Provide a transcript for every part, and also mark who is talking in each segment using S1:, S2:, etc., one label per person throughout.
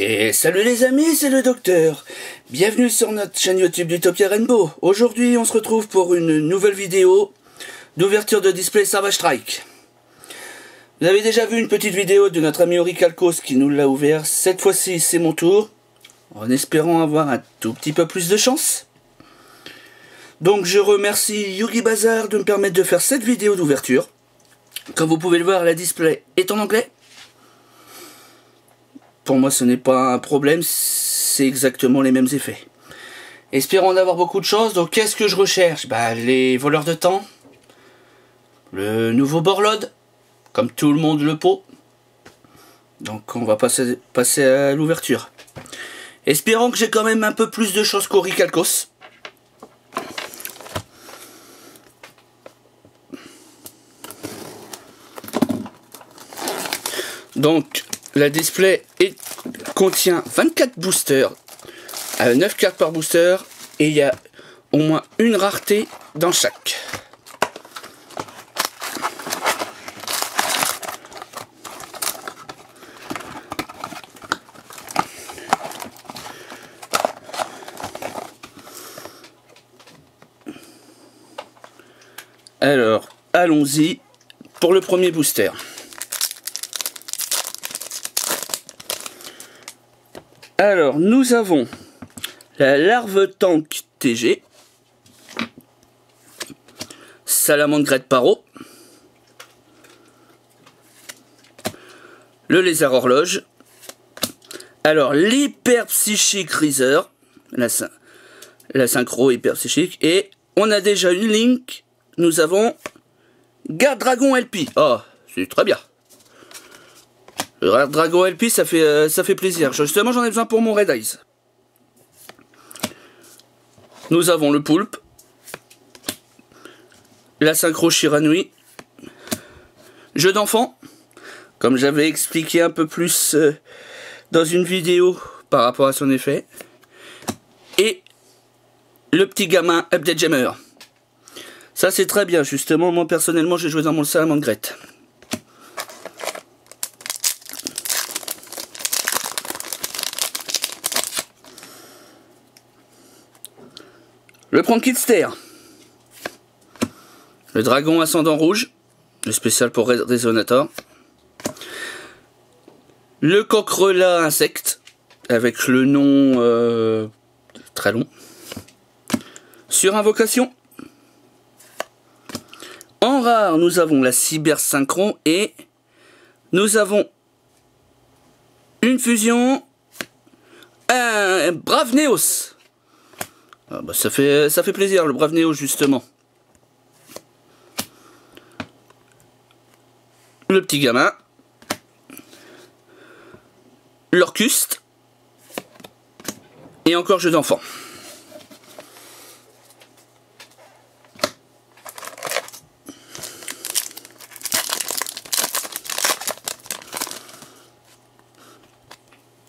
S1: Et salut les amis, c'est le docteur. Bienvenue sur notre chaîne YouTube d'Utopia Rainbow. Aujourd'hui, on se retrouve pour une nouvelle vidéo d'ouverture de display Savage Strike. Vous avez déjà vu une petite vidéo de notre ami Orichalcos qui nous l'a ouvert. Cette fois-ci, c'est mon tour, en espérant avoir un tout petit peu plus de chance. Donc je remercie Yugi Bazar de me permettre de faire cette vidéo d'ouverture. Comme vous pouvez le voir, la display est en anglais. Pour moi, ce n'est pas un problème, c'est exactement les mêmes effets. Espérons en avoir beaucoup de chance. Donc, qu'est-ce que je recherche? Les voleurs de temps, le nouveau Borlode, comme tout le monde le pot. Donc, on va passer à l'ouverture. Espérons que j'ai quand même un peu plus de chance qu'Orichalcos. Donc, la display contient 24 boosters, 9 cartes par booster, et il y a au moins une rareté dans chaque. Alors, allons-y pour le premier booster. Alors, nous avons la larve tank TG, Salamandre de Paro, le lézard horloge, alors l'hyper psychique Reezer, la synchro hyper psychique, et on a déjà une link, nous avons Garde Dragon LP. Oh, c'est très bien. Le Dragon LP, ça fait plaisir. Justement, j'en ai besoin pour mon Red Eyes. Nous avons le Poulpe, la synchro Shiranui, jeu d'enfant, comme j'avais expliqué un peu plus dans une vidéo par rapport à son effet, et le petit gamin Update Jammer. Ça, c'est très bien. Justement, moi, personnellement, j'ai joué dans mon Salamandre. Le Prankster, le dragon ascendant rouge, le spécial pour Resonator, le Coquerela insecte, avec le nom très long, sur invocation. En rare, nous avons la Cyber Synchron et nous avons une fusion, un Brave Neos. Ah bah ça fait plaisir, le Brave Néo, justement. Le petit gamin. L'Orcuste. Et encore jeu d'enfant.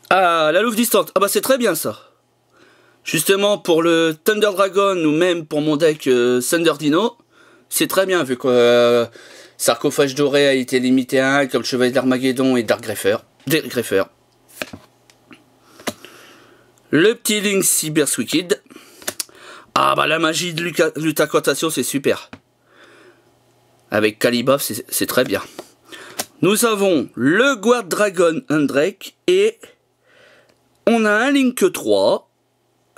S1: Ah, la louve distante. Ah bah c'est très bien ça. Justement, pour le Thunder Dragon ou même pour mon deck Thunder Dino, c'est très bien vu que Sarcophage Doré a été limité à 1 comme Chevalier d'Armageddon et Dark Greffer. Le petit Link Cyber Wicked. Ah bah la magie de Lutaquatation, c'est super. Avec Calibaf, c'est très bien. Nous avons le Guard Dragon Undrake et on a un Link 3.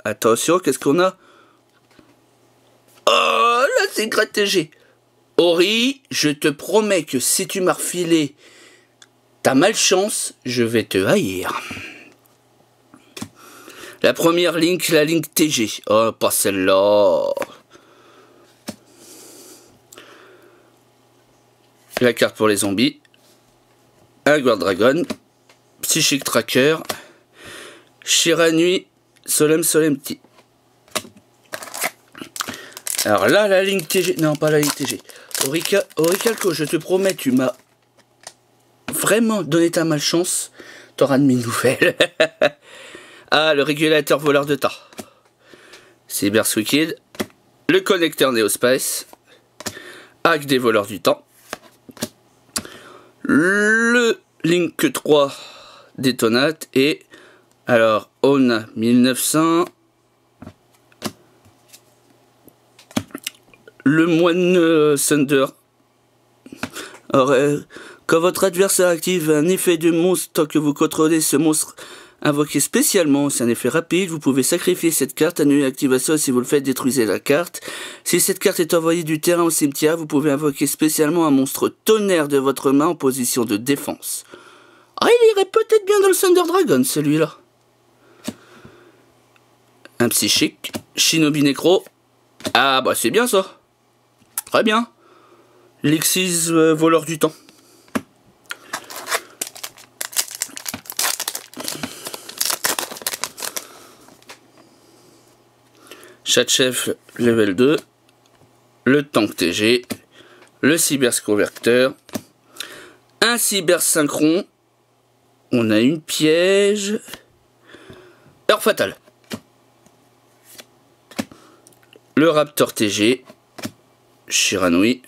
S1: Attention, qu'est-ce qu'on a? Oh, là, c'est TG. Ori, je te promets que si tu m'as refilé ta malchance, je vais te haïr. La première Link, la Link TG. Oh, pas celle-là. La carte pour les zombies. Un Guard Dragon. Psychic Tracker. Shiranui. Solemnity. Alors là, la ligne TG. Non, pas la ligne TG. Orichalcos, je te promets, tu m'as vraiment donné ta malchance. T'auras de mes nouvelles. Ah, le régulateur voleur de temps. Cyber Wicked. Le connecteur Neospace. Hack des voleurs du temps. Le Link 3 détonate et Alors, on a 1900. Le moine Thunder. Alors, quand votre adversaire active un effet de monstre, tant que vous contrôlez ce monstre invoqué spécialement, c'est un effet rapide, vous pouvez sacrifier cette carte, annuler l'activation. Si vous le faites, détruisez la carte. Si cette carte est envoyée du terrain au cimetière, vous pouvez invoquer spécialement un monstre tonnerre de votre main en position de défense. Ah, il irait peut-être bien dans le Thunder Dragon, celui-là. Un psychique, Shinobi Necro. Ah bah c'est bien ça. Très bien. Lexis, voleur du temps. Chat-chef level 2. Le tank TG. Le cyber-converteur. Un cyber-synchron. On a une piège. Heure fatale. Le Raptor TG. Shiranui.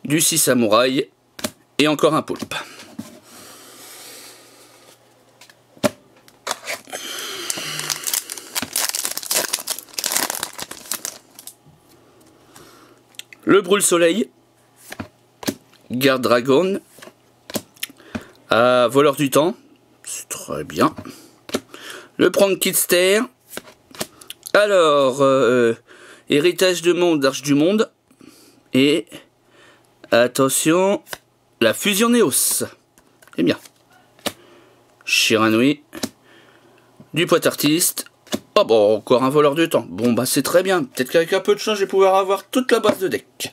S1: Du 6 samouraï. Et encore un poulpe. Le brûle-soleil. Garde dragon. Voleur du temps. C'est très bien. Le Prankster. Alors, héritage de monde, arche du monde. Et, attention, la fusion Néos. C'est bien. Shiranui. Du poète artiste. Oh bon, encore un voleur de temps. Bon bah c'est très bien. Peut-être qu'avec un peu de chance, je vais pouvoir avoir toute la base de deck.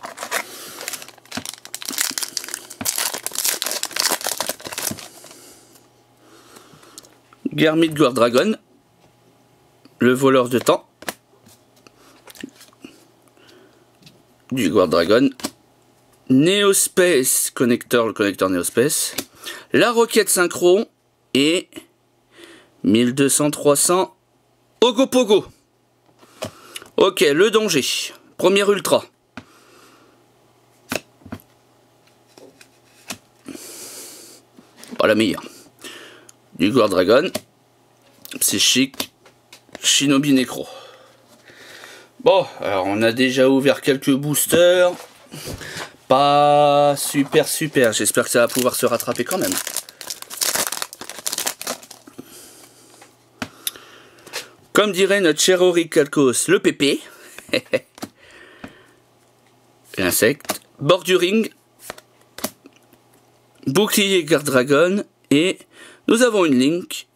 S1: Garmit Guard Dragon. Le voleur de temps. Du Guard Dragon. Neospace Connector, le connecteur Neospace. La roquette synchro. Et 1200-300. Ogopogo. Ok, le danger. Premier ultra. Pas la meilleure. Du Guard Dragon. Psychique. Shinobi Necro. Bon, alors on a déjà ouvert quelques boosters. Pas super. J'espère que ça va pouvoir se rattraper quand même. Comme dirait notre cher Auric Calcos, le pépé. L'insecte. Borduring. Bouclier Guard Dragon. Et nous avons une Link.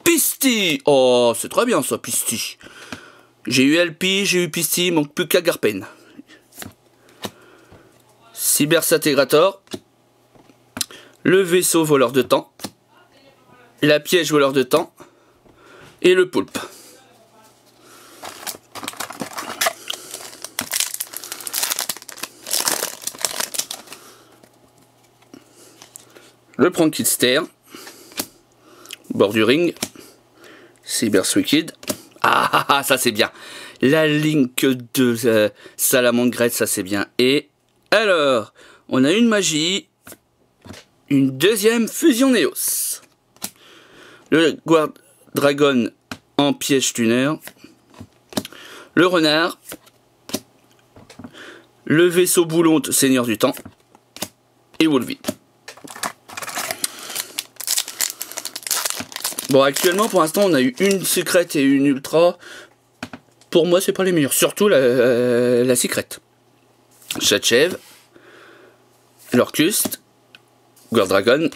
S1: Pisty. Oh, c'est très bien ça, Pisty. J'ai eu LP, j'ai eu Pisty, il manque plus qu'à Garpen. Cybersatégrator. Le vaisseau voleur de temps. La piège voleur de temps. Et le poulpe. Le Prankster. Borduring. Cyberswicked. Ah, ça c'est bien. La Link de Salamandre, ça c'est bien. Et alors, on a une magie. Une deuxième fusion Néos. Le Guard Dragon en piège tuner. Le renard. Le vaisseau boulon Seigneur du temps. Et Wolvie. Bon, actuellement, pour l'instant, on a eu une secrète et une ultra. Pour moi, c'est pas les meilleurs. Surtout la secrète. Chatchev. Lorcust. Guard Dragon.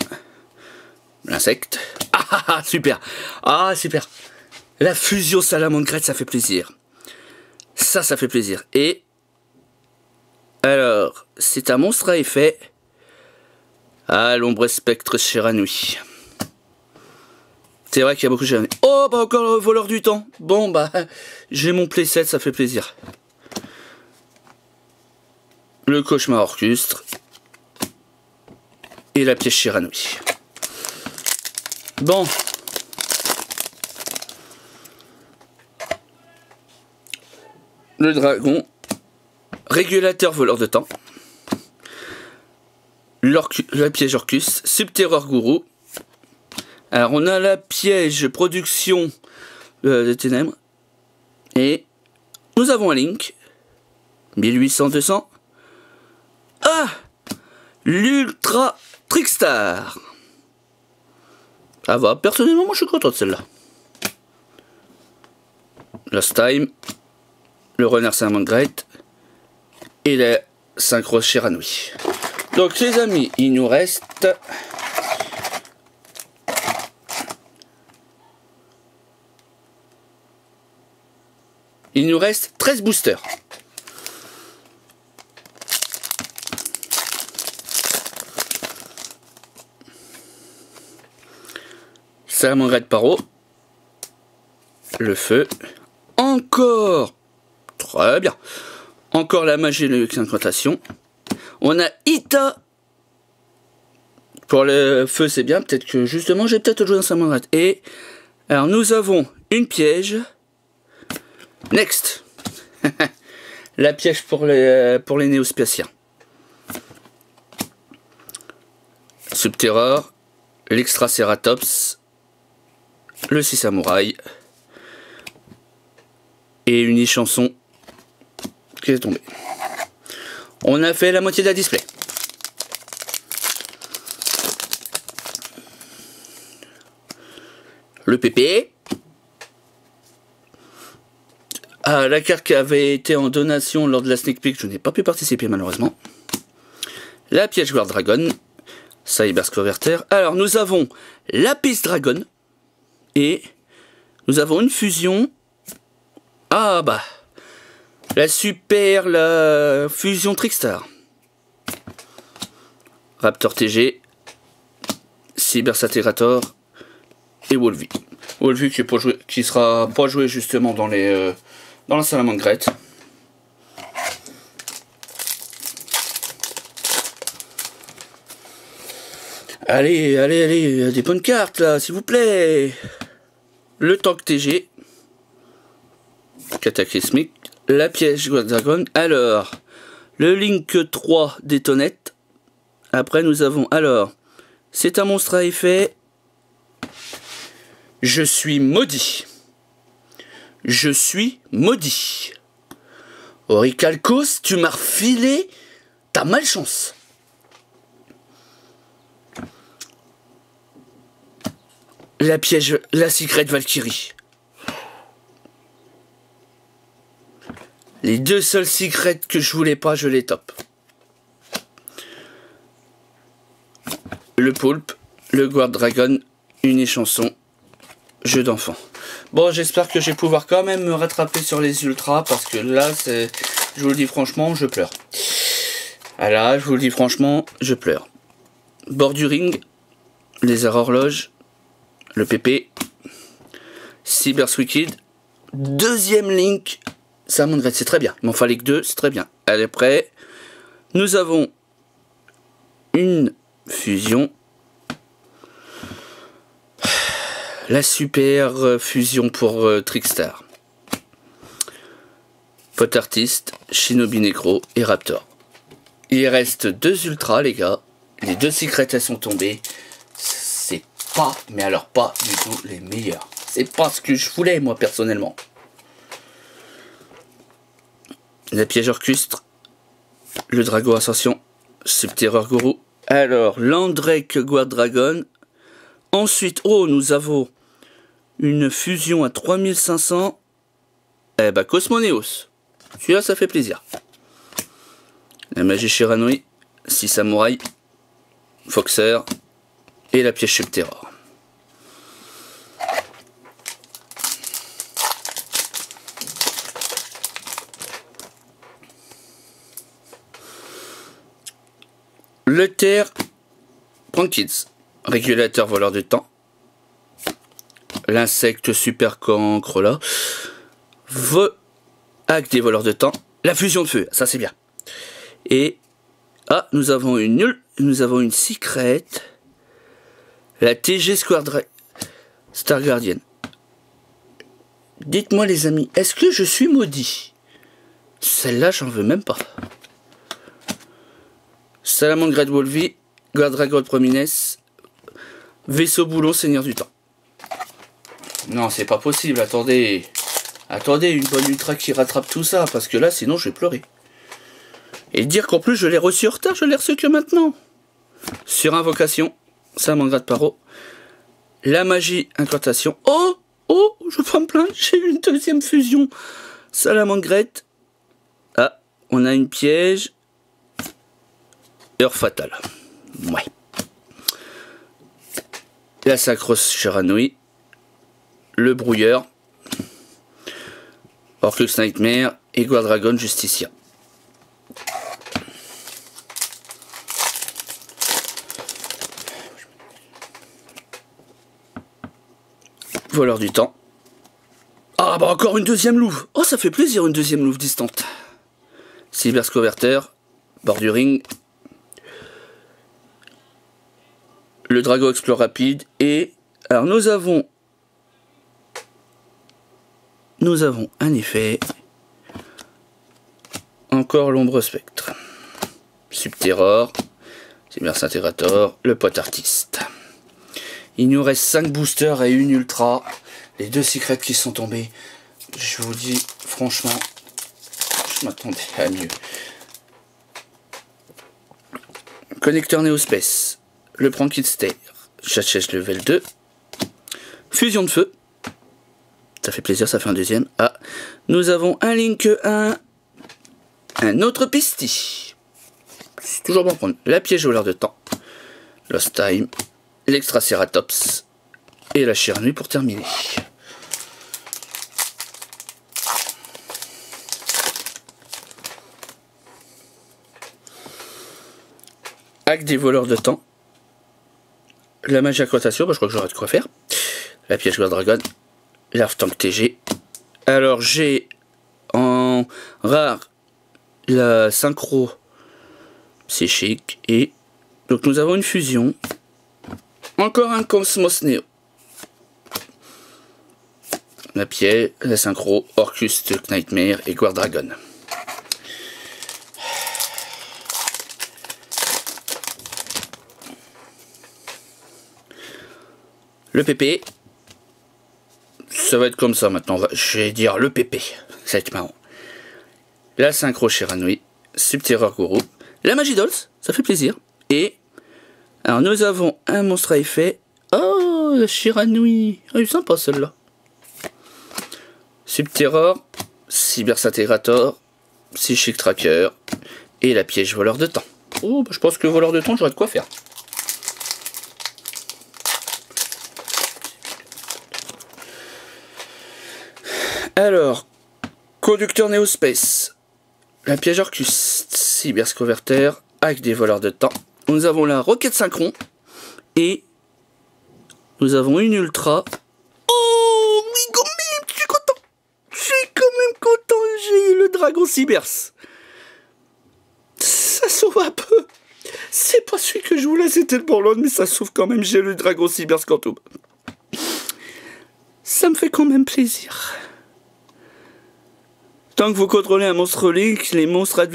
S1: L'insecte. Ah, super. Ah, super. La fusion salamandre, ça fait plaisir. Ça fait plaisir. Et alors, c'est un monstre à effet. Ah, l'ombre spectre Shiranui. C'est vrai qu'il y a beaucoup de Shiranui. Oh, bah encore le voleur du temps. Bon, bah, j'ai mon playset, ça fait plaisir. Le cauchemar orchestre. Et la pièce Shiranui. Bon. Le dragon. Régulateur voleur de temps. La piège Orcus. Subterreur gourou. Alors on a la piège production des ténèbres. Et nous avons un Link. 1800-200. Ah, l'Ultra Trickstar. Ça va, personnellement moi je suis content de celle-là. Last Time. Le Renard Salamangreat. Et la Synchro Shiranui. Donc les amis, il nous reste... Il nous reste 13 boosters. Salamangreat Paro. Le feu. Encore. Très bien. Encore la magie et l'incantation. On a Ita. Pour le feu, c'est bien. Peut-être que justement, j'ai peut-être joué dans Salamangreat. Et alors, nous avons une piège. Next. La piège pour les néospéciens. Subterror. L'Extraceratops. Le 6 Samouraï. Et une chanson qui est tombée. On a fait la moitié de la display. Le PP. Ah, la carte qui avait été en donation lors de la sneak peek, je n'ai pas pu participer malheureusement. La piège Guard Dragon. Cyber Converter. Alors nous avons Lapis Dragon. Et nous avons une fusion. Ah bah. La fusion Trickstar. Raptor TG. Cyber Satirator. Et Wolvie. Wolvie qui sera pas joué justement dans la Salamangreat. Allez, des bonnes cartes là, s'il vous plaît. Le Tank TG. Cataclysmique. La piège Dragon. Alors, le Link 3 détonette. Après, nous avons, alors, c'est un monstre à effet. Je suis maudit. Je suis maudit. Orichalcos, tu m'as refilé ta malchance. La piège, la Secret Valkyrie. Les deux seuls secrets que je voulais pas, je les top. Le Poulpe, le Guard Dragon, une chanson, jeu d'enfant. Bon, j'espère que je vais pouvoir quand même me rattraper sur les ultras, parce que là, je vous le dis franchement, je pleure. Ah là, je vous le dis franchement, je pleure. Bord du ring, les horloges, le PP, Cyber Wicked, deuxième Link, Salamangreat, c'est très bien. Il m'en fallait que deux, c'est très bien. Allez, après, nous avons une fusion. La super fusion pour Trickstar. Pot Artist, Shinobi Necro et Raptor. Il reste deux ultras, les gars. Les deux secrets, elles sont tombées. C'est pas, mais alors pas du tout les meilleurs. C'est pas ce que je voulais, moi, personnellement. La piège orchestre. Le Drago Ascension. Subterror Guru. Alors, l'Andrake Guard Dragon. Ensuite, oh, nous avons une fusion à 3500. Eh bah, Cosmoneos. Celui-là, ça fait plaisir. La magie Shiranui. 6 Samouraï. Foxer. Et la piège Subterror. Le Terre Prankids, régulateur voleur de temps. L'insecte super cancre là. Hack des voleurs de temps. La fusion de feu, ça c'est bien. Et nous avons une secret. La TG Star Guardian. Dites-moi les amis, est-ce que je suis maudit? Celle-là, j'en veux même pas. Salamangreat Wolvie, Guard Dragon Promines, Vaisseau boulon, Seigneur du Temps. Non, c'est pas possible, attendez. Attendez, une bonne ultra qui rattrape tout ça, parce que là, sinon, je vais pleurer. Et dire qu'en plus, je l'ai reçu en retard, je l'ai reçu que maintenant. Sur invocation, Salamandre de Paro. La magie, incantation. Oh, oh, je peux pas me plaindre, j'ai eu une deuxième fusion. Salamandrette. Ah, on a une piège. Heure fatale. Ouais. La Sacros Chiranui. Le brouilleur. Orcus Nightmare et Guardragon Justicia. Voleur du temps. Ah bah encore une deuxième louve. Oh, ça fait plaisir une deuxième louve distante. Cyberscoverter, bord du ring. Le Drago Explore rapide et alors nous avons un effet. Encore l'ombre spectre. Subterror, Cybersintégrator, le pote artiste. Il nous reste 5 boosters et une ultra. Les 2 secrets qui sont tombés. Je vous dis, franchement, je m'attendais à mieux. Connecteur Neospace. Le Prankster. Chachèche level 2. Fusion de feu. Ça fait plaisir, ça fait un deuxième. Ah, nous avons un Link 1. Un autre Pisty. C'est toujours bon prendre. La piège voleur de temps. Lost Time. L'Extraceratops. Et la Chiranui pour terminer. Hack des voleurs de temps. La magie incantation, bah, je crois que j'aurai de quoi faire. La piège Guardragon. L'Arf Tank TG. Alors j'ai en rare la synchro psychique et donc nous avons une fusion. Encore un Cosmos Neo. La pièce, la synchro, Orcus Nightmare et Guardragon. Le PP. Ça va être comme ça maintenant. Je vais dire le PP. Ça va être marrant. La synchro Chiranui. Subterror Guru. La magie Dolls. Ça fait plaisir. Et alors nous avons un monstre à effet. Oh, la Chiranui. Elle est sympa celle-là. Subterror. Cybersintégrator. Psychic Tracker. Et la piège voleur de temps. Oh, bah, je pense que voleur de temps, j'aurais de quoi faire. Alors, conducteur Neospace, la piège Orcus, Cyberscoverter, avec des voleurs de temps. Nous avons la roquette synchron et nous avons une ultra. Oh, oui, quand même, je suis content. Je suis quand même content. J'ai eu le dragon Cybers. Ça sauve un peu. C'est pas celui que je voulais, c'était le Bourlon, mais ça sauve quand même. J'ai le dragon Cybers Quantum. Ça me fait quand même plaisir. Tant que vous contrôlez un monstre Link, les monstres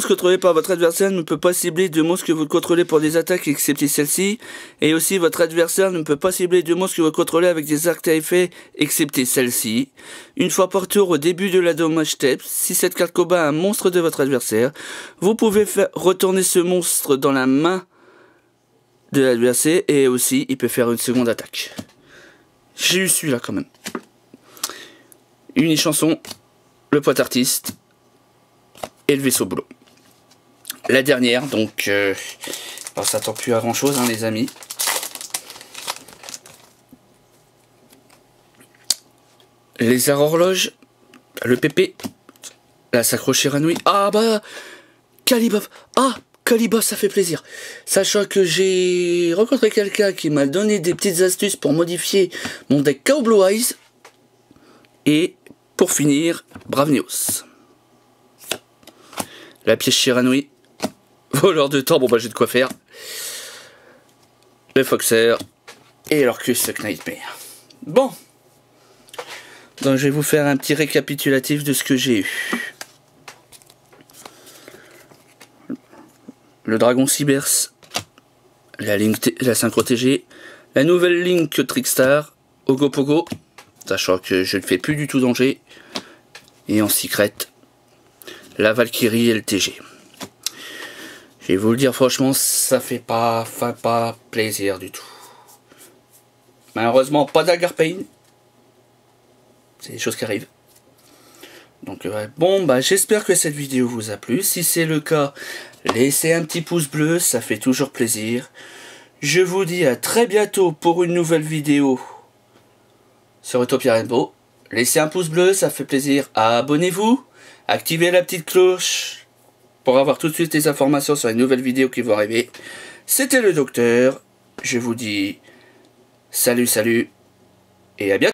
S1: contrôlés par votre adversaire ne peuvent pas cibler de monstres que vous contrôlez pour des attaques excepté celle-ci. Et aussi votre adversaire ne peut pas cibler de monstres que vous contrôlez avec des arcs à effet excepté celle-ci. Une fois par tour au début de la dommage step, si cette carte combat un monstre de votre adversaire, vous pouvez faire retourner ce monstre dans la main de l'adversaire et aussi il peut faire une seconde attaque. J'ai eu celui-là quand même. Une chanson. Le pote artiste et le vaisseau boulot. La dernière, donc on s'attend plus à grand chose, hein, les amis. Les arts horloges, le PP, la Sacro Chiranui. Ah bah, Calibov. Ah, Calibov, ça fait plaisir. Sachant que j'ai rencontré quelqu'un qui m'a donné des petites astuces pour modifier mon deck Chaos Blue Eyes. Et pour finir, Bravneos. La pièce Chiranui. Voleur de temps, bon bah j'ai de quoi faire. Le Foxer. Et l'Orcus Nightmare. Bon. Donc je vais vous faire un petit récapitulatif de ce que j'ai eu. Le Dragon Cybers. la Synchro TG, la nouvelle Link Trickstar, Ogopogo, sachant que je ne fais plus du tout danger, et en secret, la Valkyrie LTG. Je vais vous le dire franchement, ça fait pas plaisir du tout. Malheureusement, pas d'Agar Pain. C'est des choses qui arrivent. Donc bon, bah j'espère que cette vidéo vous a plu. Si c'est le cas, laissez un petit pouce bleu, ça fait toujours plaisir. Je vous dis à très bientôt pour une nouvelle vidéo sur Utopia Rainbow. Laissez un pouce bleu, ça fait plaisir. Abonnez-vous, activez la petite cloche pour avoir tout de suite les informations sur les nouvelles vidéos qui vont arriver. C'était le docteur. Je vous dis salut, salut et à bientôt.